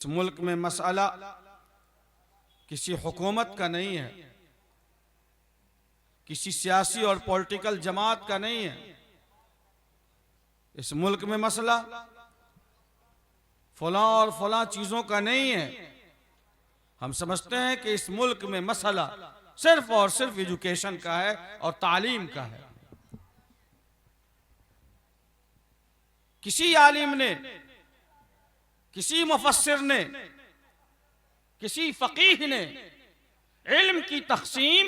इस मुल्क में मसला किसी हुकूमत का नहीं है, किसी सियासी और पॉलिटिकल जमात का नहीं है। इस मुल्क में मसला फलां और फलां चीजों का नहीं है। हम समझते हैं कि इस मुल्क में मसला सिर्फ और सिर्फ एजुकेशन का है और तालीम का है। किसी आलिम ने, किसी मुफस्सिर ने, किसी फकीह ने इल्म की तक़सीम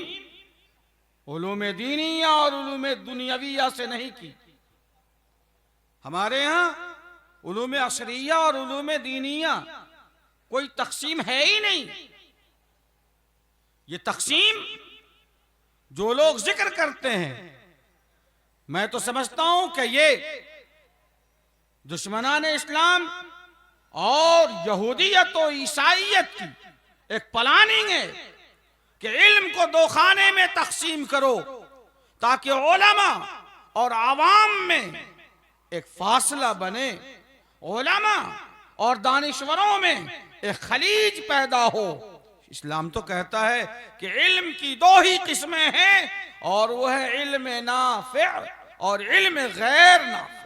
उलूम दीनिया और उलूम दुनियाविया से नहीं की। हमारे यहाँ उलूम असरिया और उलूम दीनिया कोई तक़सीम है ही नहीं। ये तक़सीम जो लोग जिक्र करते हैं, मैं तो समझता हूं कि ये दुश्मनान इस्लाम और यहूदियत और ईसाईयत की एक प्लानिंग है कि इल्म को दो खाने में तकसीम करो ताकि उलमा और आवाम में एक फासला बने, उलमा और दानिश्वरों में एक खलीज पैदा हो। इस्लाम तो कहता है कि इल्म की दो ही किस्में हैं और वह है इल्म नाफिअ और इल्म गैर नाफिअ।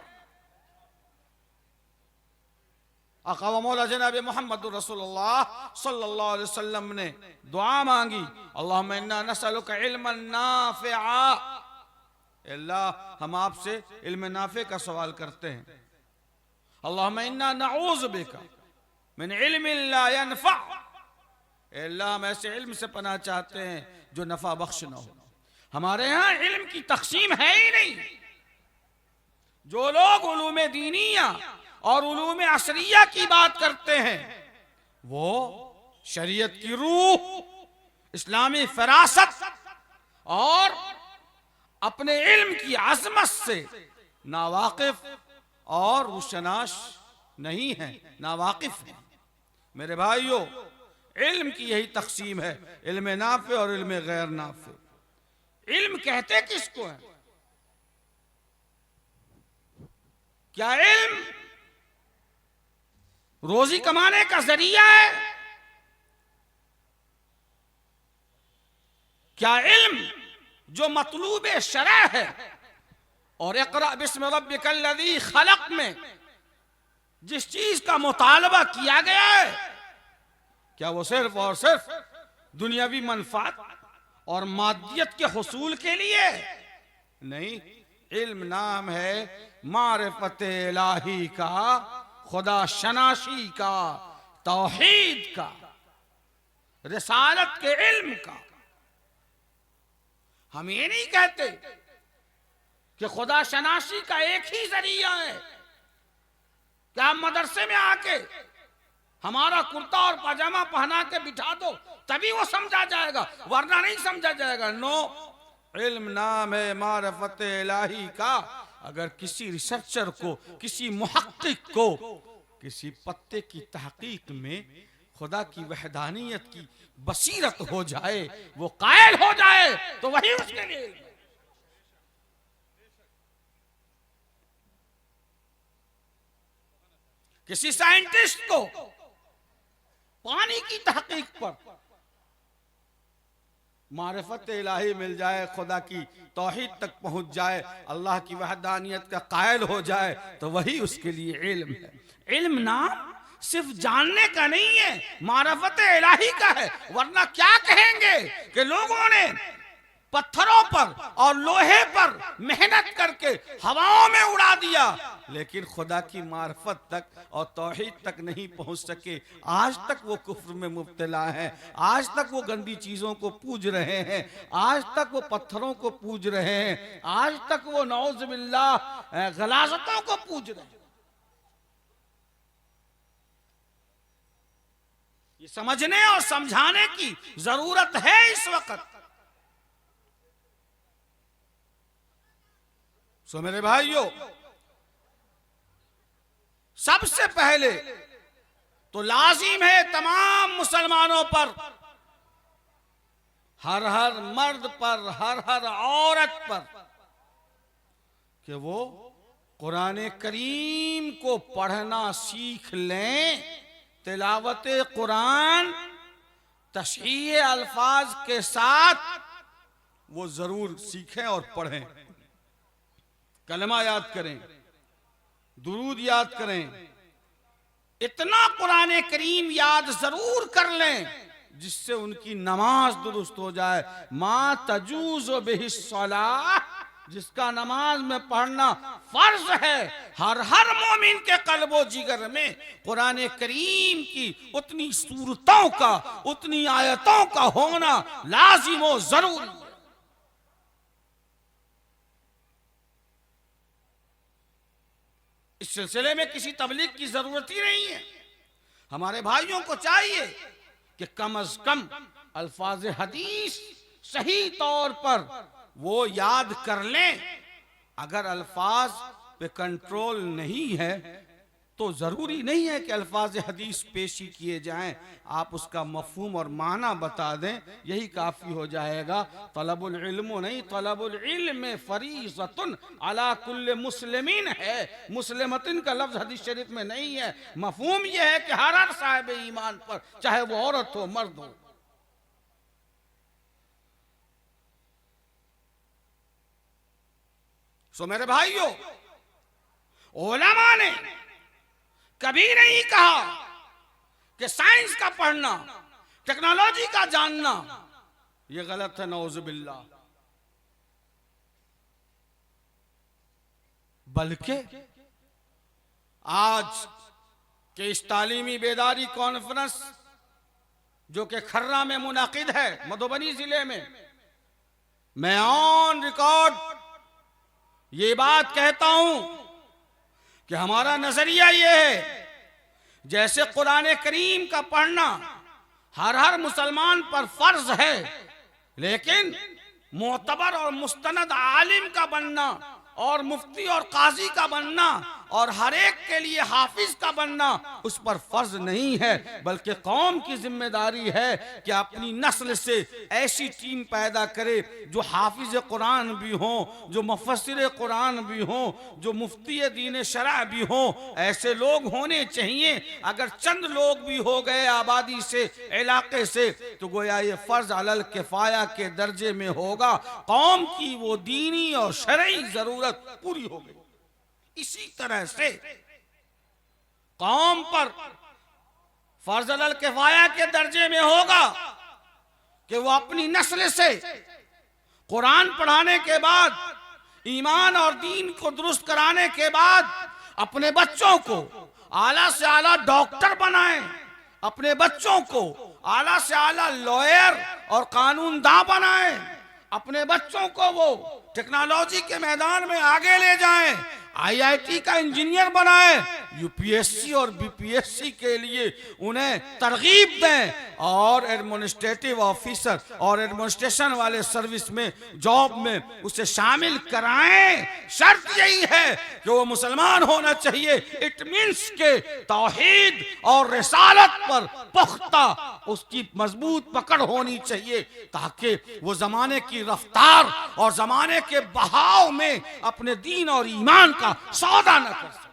आका व मौला जनाब मोहम्मद रसूलुल्लाह सल्लल्लाहु अलैहि वसल्लम ने दुआ मांगी, अल्लाहुम्मा इन्ना नसअलुका इल्मन नाफिआ। अल्लाह, हम आपसे इल्म नाफे का सवाल करते हैं। अल्लाहुम्मा इन्ना नऊज़ु बिका मिन इल्मिन ला यनफअ। अल्लाह, हम ऐसे इल्म से पनाह चाहते हैं जो नफा बख्श न हो। हमारे यहाँ इल्म की तक़सीम है ही नहीं। जो लोग उलूम दीनिया और उलूम असरिया की बात करते हैं वो शरीयत की रूह, इस्लामी फरासत और अपने इल्म की अजमत से नावाकिफ और रुशनाश नहीं है, नावाकिफ है। मेरे भाइयों, इल्म की यही तक़सीम है, इल्म नाफे और इल्म गैर नाफे। इल्म कहते किसको है? क्या इल्म रोजी कमाने का जरिया है? क्या इल्म जो मतलूब शरअ है और इक़रा बिस्मि रब्बिकल लज़ी खलक़ में जिस चीज का मुतालबा किया गया है, क्या वो सिर्फ और सिर्फ दुनियावी मनफात और मादियत के हुसूल के लिए? नहीं, इल्म नाम है मारिफत इलाही का, खुदा शनाशी का, तौहीद का, रिसालत के इल्म का। हम ये नहीं कहते कि खुदा शनाशी का एक ही जरिया है कि आप मदरसे में आके हमारा कुर्ता और पजामा पहना के बिठा दो तभी वो समझा जाएगा, वरना नहीं समझा जाएगा। नो, इल्म नाम है मारिफत इलाही का। अगर किसी रिसर्चर को, किसी मुहक्किक को किसी पत्ते की तहकीक में खुदा की वहदानियत की बसीरत हो जाए, वो कायल हो जाए, तो वही उसके लिए इल्म है। किसी साइंटिस्ट को पानी की तहकीक पर मारिफत इलाही मिल जाए, खुदा की तौहीद तक पहुंच जाए, अल्लाह की वहदानियत का कायल हो जाए, तो वही उसके लिए इल्म है। इल्म नाम सिर्फ जानने का नहीं है, मारिफत इलाही का है। वरना क्या कहेंगे कि लोगों ने पत्थरों पर और लोहे पर मेहनत करके हवाओं में उड़ा दिया, लेकिन खुदा की मार्फत तक और तौहीद तक नहीं पहुंच सके। आज तक वो कुफ्र में मुब्तला हैं, आज तक वो गंदी चीजों को पूज रहे हैं, आज तक वो पत्थरों को पूज रहे हैं, आज तक वो नौज़ बिल्लाह गलाज़तों को पूज रहे हैं। ये समझने और समझाने की जरूरत है इस वक्त। सो मेरे भाइयों, सबसे पहले तो लाजिम है तमाम मुसलमानों पर, हर हर मर्द पर, हर हर औरत पर, कि वो कुरान करीम को पढ़ना सीख लें तिलावत कुरान तशहीह अल्फाज के साथ वो जरूर सीखें और पढ़ें। कलमा याद करें, दुरूद याद करें, इतना कुरान करीम याद जरूर कर लें जिससे उनकी नमाज दुरुस्त हो जाए। मा तजूज़ बिहिस्सलाह, जिसका नमाज में पढ़ना फर्ज है, हर मोमिन के कल्बो जिगर में कुरान करीम की उतनी सूरतों का, उतनी आयतों का होना लाजिम व जरूरी है। इस सिलसिले में किसी तबलीग की जरूरत ही नहीं है। हमारे भाइयों को चाहिए कि कम अज कम अल्फाज हदीस सही तौर पर वो याद कर लें। अगर अल्फाज पे कंट्रोल नहीं है तो जरूरी नहीं है कि अल्फाज हदीस पेशी किए जाएं, आप उसका मफहूम और माना बता दें, यही काफी हो जाएगा। तलबुल इल्म नहीं, तलबुल इल्म फरीज़तुन अला कुल्ले मुस्लिमीन है। मुस्लिमतिन का लफ्ज हदीस शरीफ में नहीं है। मफहूम यह है कि हर साहिब ईमान पर, चाहे वो औरत हो मर्द हो। सो मेरे भाइयों, उलमा ने कभी नहीं कहा कि साइंस का पढ़ना, टेक्नोलॉजी का जानना यह गलत है, नौजुबिल्लाह। बल्कि आज के इस तालीमी बेदारी कॉन्फ्रेंस जो कि खर्रा में मुनाकिद है, मधुबनी जिले में, मैं ऑन रिकॉर्ड ये बात कहता हूं कि हमारा नजरिया यह है, जैसे कुरान करीम का पढ़ना हर मुसलमान पर फर्ज है, लेकिन मोतबर और मुस्तनद आलिम का बनना और मुफ्ती और काजी का बनना और हर एक के लिए हाफिज का बनना उस पर फर्ज नहीं है, बल्कि कौम की जिम्मेदारी है कि अपनी नस्ल से ऐसी टीम पैदा करे जो हाफिज कुरान भी हो, जो मुफस्सिर कुरान भी हो, जो मुफ्ती दीन शरअ भी हो। ऐसे लोग होने चाहिए। अगर चंद लोग भी हो गए आबादी से, इलाके से, तो गोया ये फर्ज अलल किफाया के दर्जे में होगा। कौम की वो दीनी और शरई जरूरत पूरी हो गई। इसी तरह से कौम पर फर्ज अलल किफाया के दर्जे में होगा कि वो अपनी नस्ल से कुरान पढ़ाने के बाद, ईमान और दीन को दुरुस्त कराने के बाद अपने बच्चों को आला से आला डॉक्टर बनाएं, अपने बच्चों को आला से आला लॉयर और कानूनदा बनाएं, अपने बच्चों को वो टेक्नोलॉजी के मैदान में आगे ले जाएं, आईआईटी का इंजीनियर बनाएं, यूपीएससी और बीपीएससी के लिए उन्हें तरगीब दें और एडमिनिस्ट्रेटिव ऑफिसर और एडमिनिस्ट्रेशन वाले सर्विस में, जॉब में उसे शामिल कराएं। शर्त यही है कि वो मुसलमान होना चाहिए। इट मीन्स के तौहीद और रिसालत पर पुख्ता उसकी मजबूत पकड़ होनी चाहिए, ताकि वो जमाने की रफ्तार और जमाने के बहाव में अपने दीन और ईमान का सौदा न कर सके।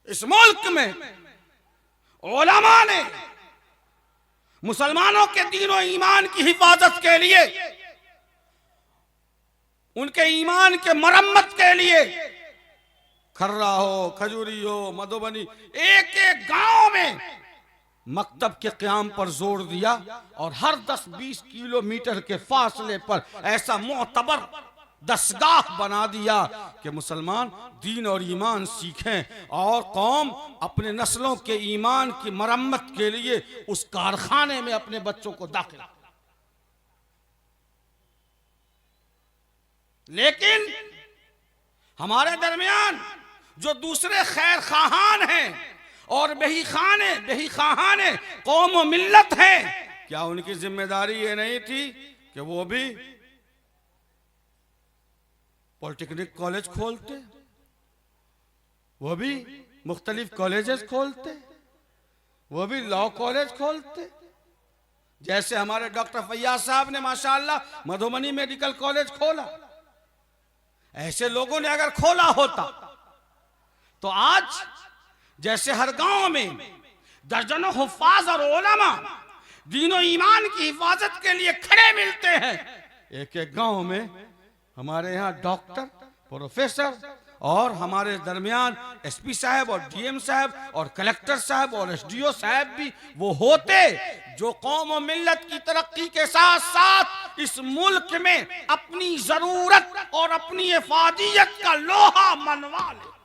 इस मुल्क में उलमा ने मुसलमानों के दीन और ईमान की हिफाजत के लिए, उनके ईमान के मरम्मत के लिए खर्रा हो, खजूरी हो, मधुबनी, एक एक गांव में मकतब के क़याम पर जोर दिया और हर 10-20 किलोमीटर के फासले पर ऐसा मोतबर दसगाह बना दिया कि मुसलमान दीन और ईमान सीखें और कौम अपने नस्लों के ईमान की मरम्मत के लिए उस कारखाने में अपने बच्चों को दाखिल। लेकिन हमारे दरमियान जो दूसरे खैर खाहान हैं और बेही खाहाने कौम व मिल्लत है, क्या उनकी जिम्मेदारी ये नहीं थी कि वो भी पॉलिटेक्निक कॉलेज खोलते, वो भी मुख्तलिफ कॉलेजेस खोलते, वो भी लॉ कॉलेज खोलते? जैसे हमारे डॉक्टर फैयाज साहब ने माशाअल्लाह मधुबनी मेडिकल कॉलेज खोला, ऐसे लोगों ने अगर खोला होता तो आज जैसे हर गांव में दर्जनों हुफ्फाज और उलमा दीनो ईमान की हिफाजत के लिए खड़े मिलते हैं, एक एक गांव में हमारे यहाँ डॉक्टर, प्रोफेसर और हमारे दरमियान एसपी साहब और डीएम साहब और कलेक्टर साहब और एसडीओ साहब भी वो होते जो कौम और मिल्लत की तरक्की के साथ साथ इस मुल्क में अपनी जरूरत और अपनी इफादियत का लोहा मनवा लेते।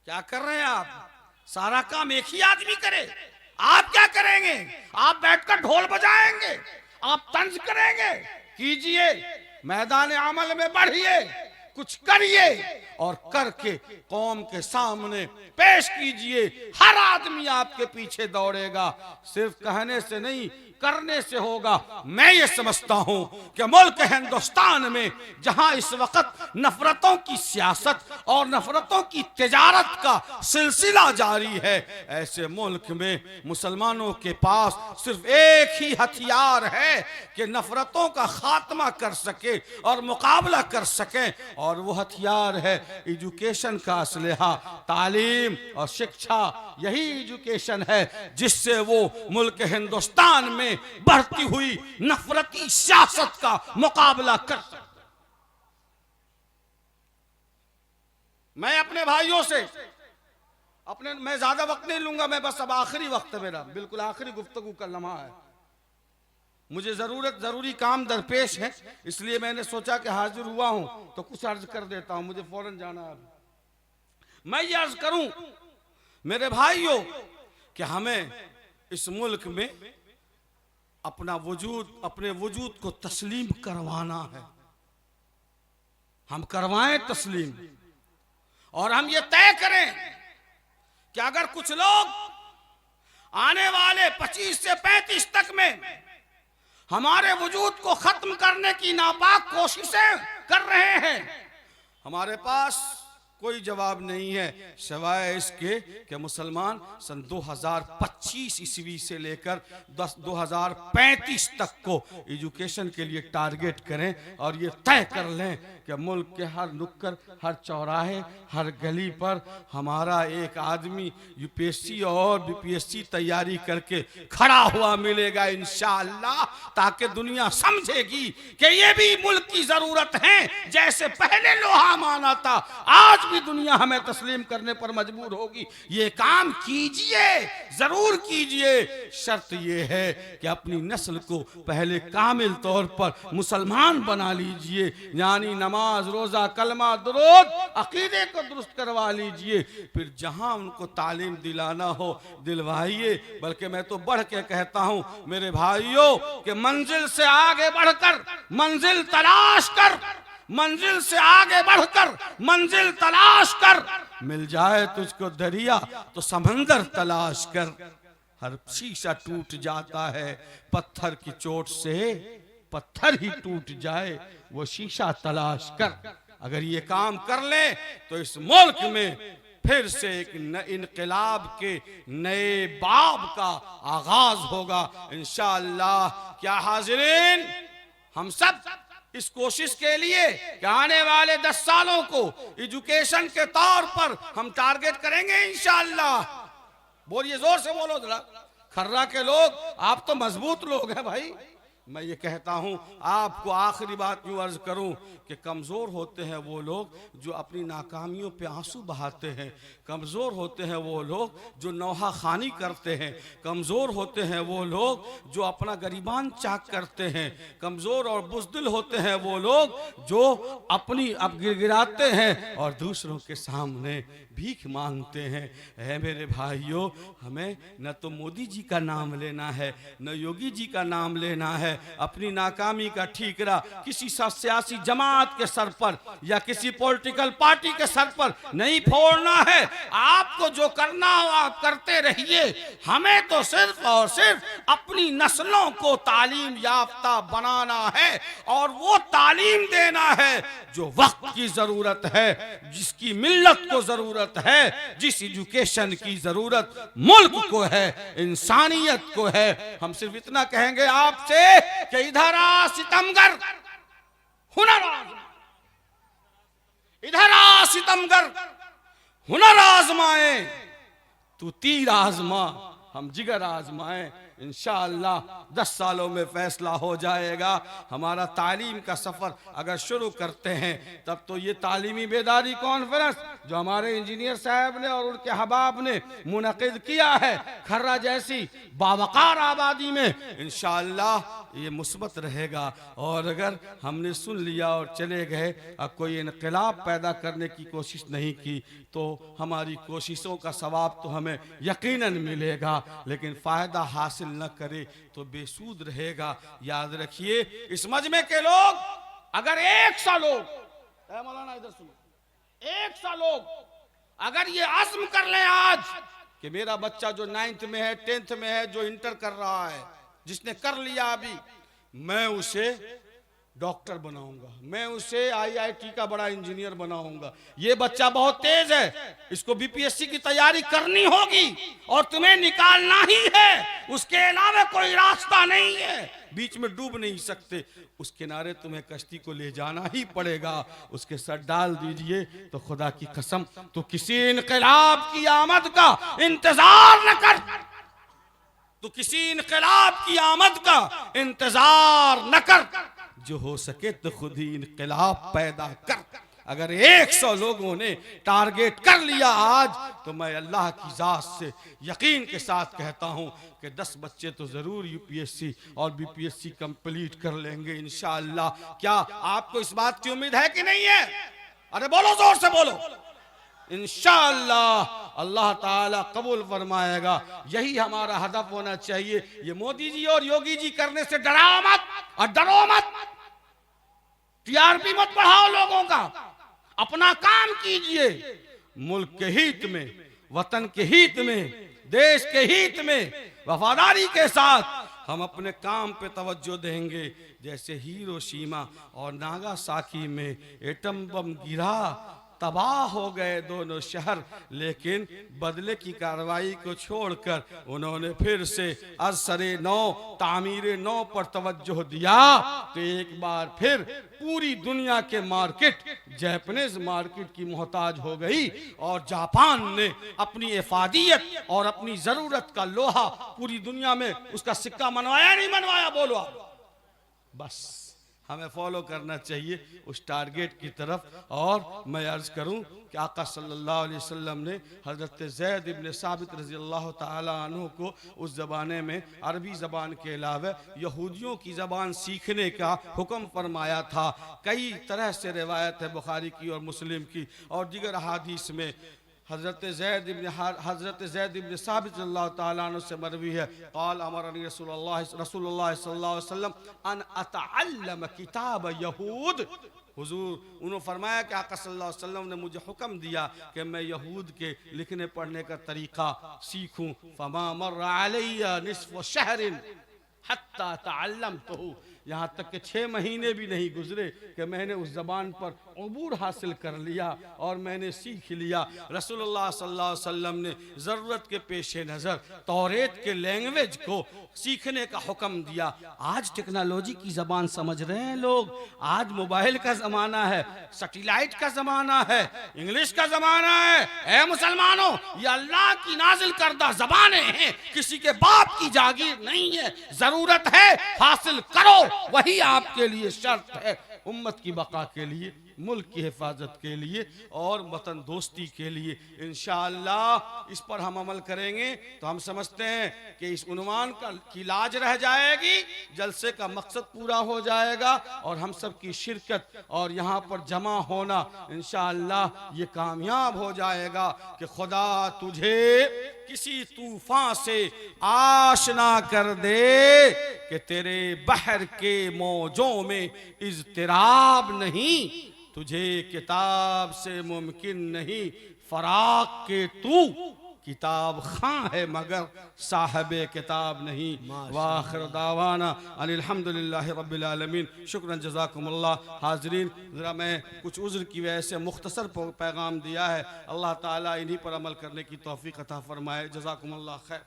क्या कर रहे हैं आप? सारा काम एक ही आदमी करे, आप क्या करेंगे? आप बैठकर ढोल बजाएंगे, आप तंज करेंगे? कीजिए, मैदान अमल में बढ़िए, कुछ करिए और करके कौम के सामने पेश कीजिए। हर आदमी आपके पीछे दौड़ेगा, सिर्फ कहने से नहीं करने से होगा। मैं ये समझता हूं कि मुल्क हिंदुस्तान में जहां इस वक्त नफरतों की सियासत और नफरतों की तिजारत का सिलसिला जारी है, ऐसे मुल्क में मुसलमानों के पास सिर्फ एक ही हथियार है कि नफरतों का खात्मा कर सके और मुकाबला कर सके, और वो हथियार है एजुकेशन का असलहा, तालीम और शिक्षा। यही एजुकेशन है जिससे वो मुल्क हिंदुस्तान में बढ़ती हुई नफरती सियासत का मुकाबला कर सकते। मैं अपने भाइयों से मैं ज्यादा वक्त नहीं लूंगा, मैं बस अब आखिरी वक्त है मेरा, बिल्कुल आखिरी गुफ्तगू का लम्हा है, मुझे जरूरी काम दरपेश है, इसलिए मैंने सोचा कि हाजिर हुआ हूं तो कुछ अर्ज कर देता हूं, मुझे फौरन जाना है। मैं ये अर्ज करूं मेरे भाइयों कि हमें इस मुल्क में अपने वजूद को तस्लीम करवाना है। हम करवाएं तस्लीम, और हम ये तय करें कि अगर कुछ लोग आने वाले 25 से 35 तक में हमारे वजूद को खत्म करने की नापाक कोशिशें कर रहे हैं, हमारे पास कोई जवाब नहीं है सिवाय इसके कि मुसलमान सन 2025 ईस्वी से लेकर 2035 तक को एजुकेशन के लिए टारगेट करें और ये तय कर लें कि मुल्क के हर नुक्कड़, हर चौराहे, हर गली पर हमारा एक आदमी यूपीएससी और बीपीएससी तैयारी करके खड़ा हुआ मिलेगा इंशाअल्लाह, ताकि दुनिया समझेगी कि ये भी मुल्क की जरूरत है। जैसे पहले लोहा माना था, आज भी दुनिया हमें तस्लीम करने पर मजबूर होगी। ये काम कीजिए, जरूर कीजिए। शर्त ये है कि अपनी नस्ल को पहले कामिल तौर पर मुसलमान बना लीजिए, यानी नमाज, रोजा, कलमा, दुरूद, अकीदे को दुरुस्त करवा लीजिए। फिर जहां उनको तालीम दिलाना हो दिलवाइए। बल्कि मैं तो बढ़ के कहता हूं मेरे भाइयों कि मंजिल से आगे बढ़कर मंजिल तलाश कर, मंजिल से आगे बढ़कर मंजिल तलाश कर, मिल जाए तुझको दरिया तो समंदर तलाश कर। हर शीशा टूट जाता है पत्थर की चोट से, पत्थर ही टूट जाए वो शीशा तलाश कर। अगर ये काम कर ले तो इस मुल्क में फिर से एक इनकलाब के नए बाब का आगाज होगा इंशाअल्लाह। क्या हाजिरीन, हम सब इस कोशिश के लिए कि आने वाले 10 सालों को एजुकेशन के तौर पर हम टारगेट करेंगे इंशाअल्लाह। बोलिए, जोर से बोलो जरा। खर्रा के लोग, आप तो मजबूत लोग हैं भाई। मैं ये कहता हूं, आपको आखिरी बात यूं अर्ज करूं कि कमजोर होते हैं वो लोग जो अपनी नाकामियों पे आंसू बहाते हैं, कमजोर होते हैं वो लोग जो नौहा खानी करते हैं, कमजोर होते हैं वो लोग जो अपना गरीबान चाक करते हैं, कमजोर और बुज़दिल होते हैं वो लोग जो अपनी अब गिड़गिड़ाते हैं और दूसरों के सामने भीख मांगते हैं। है मेरे भाइयों, हमें न तो मोदी जी का नाम लेना है न योगी जी का नाम लेना है। अपनी नाकामी का ठीकरा किसी सियासी जमात के सर पर या किसी पॉलिटिकल पार्टी के सर पर नहीं फोड़ना है। आपको जो करना हो आप करते रहिए। हमें तो सिर्फ और सिर्फ अपनी नस्लों को तालीम याफ्ता बनाना है और वो तालीम देना है जो वक्त की जरूरत है, जिसकी मिल्लत को जरूरत है, जिस एजुकेशन की जरूरत मुल्क को है, इंसानियत को है। हम सिर्फ इतना कहेंगे आपसे कि इधर आ सितमगर, हुनर आ। सितमगर हुनर आजमाए, तू तीर आजमा हम जिगर आजमाए। इंशाअल्लाह 10 सालों में फैसला हो जाएगा। हमारा तालीम का सफ़र अगर शुरू करते हैं तब तो ये तालीमी बेदारी कॉन्फ्रेंस जो हमारे इंजीनियर साहब ने और उनके हबाब ने मुनक़िद किया है खर्रा जैसी बावकार आबादी में, इंशाअल्लाह ये मुस्बत रहेगा। और अगर हमने सुन लिया और चले गए और कोई इनक़िलाब पैदा करने की कोशिश नहीं की तो हमारी कोशिशों का सवाब तो हमें यकीनन मिलेगा, लेकिन फ़ायदा हासिल न करे तो बेसूद रहेगा। याद रखिए, इस मजमे के लोग अगर 100 लोग, मौलाना इधर सुनो, 100 लोग अगर ये अज़्म कर लें आज कि मेरा बच्चा जो 9th में है, 10th में है, जो इंटर कर रहा है, जिसने कर लिया अभी, मैं उसे डॉक्टर बनाऊंगा, मैं उसे IIT का बड़ा इंजीनियर बनाऊंगा। ये बच्चा बहुत तेज है, इसको BPSC की तैयारी करनी होगी और तुम्हें निकालना ही है, उसके अलावा कोई रास्ता नहीं है, बीच में डूब नहीं सकते, उस किनारे तुम्हें कश्ती को ले जाना ही पड़ेगा। उसके सर डाल दीजिए तो खुदा की कसम तो किसी इनकलाब की आमद का इंतजार न कर, तो किसी इनकलाब की आमद का इंतजार न कर, जो हो सके तो खुद ही इनकलाब पैदा कर। अगर 100 लोगों ने टारगेट कर लिया आज तो मैं अल्लाह की ज़ात से यकीन के साथ कहता हूं कि 10 बच्चे तो ज़रूर UPSC और BPSC कंप्लीट कर लेंगे इंशाअल्लाह। क्या आपको इस बात की उम्मीद है कि नहीं है? अरे बोलो, जोर से बोलो। इंशाअल्लाह अल्लाह ताला कबूल फरमाएगा। यही हमारा हदफ होना चाहिए। ये मोदी जी और योगी जी करने से डराओ मत और डरो मत, TRP मत बढ़ाओ लोगों का, अपना काम कीजिए। मुल्क के हित में, वतन के हित में, देश के हित में वफादारी के साथ हम अपने काम पे तवज्जो देंगे। जैसे हिरोशिमा और नागासाकी में एटम बम गिरा, तबाह हो गए दोनों शहर, लेकिन बदले की कार्रवाई को छोड़कर उन्होंने फिर से असरे नौ, तामीरे नौ पर तवज्जो दिया तो एक बार फिर पूरी दुनिया के मार्केट जापानीज मार्केट की मोहताज हो गई और जापान ने अपनी इफादियत और अपनी जरूरत का लोहा पूरी दुनिया में उसका सिक्का मनवाया नहीं मनवाया? बोलो आप। बस हमें फॉलो करना चाहिए उस टारगेट की तरफ। और मैं अर्ज करूं कि आका सल्लल्लाहु अलैहि वसल्लम ने हज़रत ज़ैद इब्न साबित रज़ी अल्लाह ताला अन्हु को उस ज़माने में अरबी ज़बान के अलावा यहूदियों की ज़बान सीखने का हुक्म फरमाया था। कई तरह से रिवायत है बुखारी की और मुस्लिम की और दीगर अहादीस में हज़रत ज़ैद इब्न साबित रज़ियल्लाहु ताला अन्हु से मरवी है, क़ाल अमरनी रसूलुल्लाह सल्लल्लाहु अलैहि वसल्लम अन अतअल्लम किताब यहूद। हुजूर उन्होंने फरमाया कि आका सल्लल्लाहु अलैहि वसल्लम ने मुझे हुक्म दिया कि मैं यहूद के लिखने पढ़ने का तरीक़ा सीखूं। फमा मर्रा अलैया निस्फ़ु शहरिन हत्ता तअल्लमतहु, यहाँ तक कि 6 महीने भी नहीं गुजरे कि मैंने उस ज़बान पर अबूर हासिल कर लिया और मैंने सीख लिया। रसूलुल्लाह सल्लल्लाहु अलैहि वसल्लम ने ज़रूरत के पेश नज़र तौरेत के लैंग्वेज को सीखने का हुक्म दिया। आज टेक्नोलॉजी की ज़बान समझ रहे हैं लोग, आज मोबाइल का ज़माना है, सैटेलाइट का ज़माना है, इंग्लिश का ज़माना है। ऐ मुसलमानों, ये अल्लाह की नाजिल करदा ज़बानें हैं, किसी के बाप की जागीर नहीं है। ज़रूरत है हासिल करो, वही आपके लिए शर्त है उम्मत की बका के लिए, मुल्क की हिफाजत के लिए और वतन दोस्ती के लिए। इंशाअल्लाह इस पर हम अमल करेंगे तो हम समझते हैं कि इस उन्वान की लाज रह जाएगी, जलसे का मकसद पूरा हो जाएगा और हम सब की शिरकत और यहाँ पर जमा होना इंशाअल्लाह ये कामयाब हो जाएगा कि खुदा तुझे किसी तूफान से आशना कर दे कि तेरे बहर के मौजों में इज़्तिराब नहीं, तुझे किताब से मुमकिन नहीं फराक के तू किताब खां है मगर साहिब किताब नहीं। वाखिर दावाना अनिल हम्दुलिल्लाहि रब्बिल आलमीन। शुक्रन जज़ाकुमुल्लाह। हाज़रीन, ज़रा मैं कुछ उज़्र की वजह से मुख्तसर पैगाम दिया है, अल्लाह ताला इन्हीं पर अमल करने की तौफ़ीक़ अता फ़रमाए। जज़ाकुमुल्लाह खैर।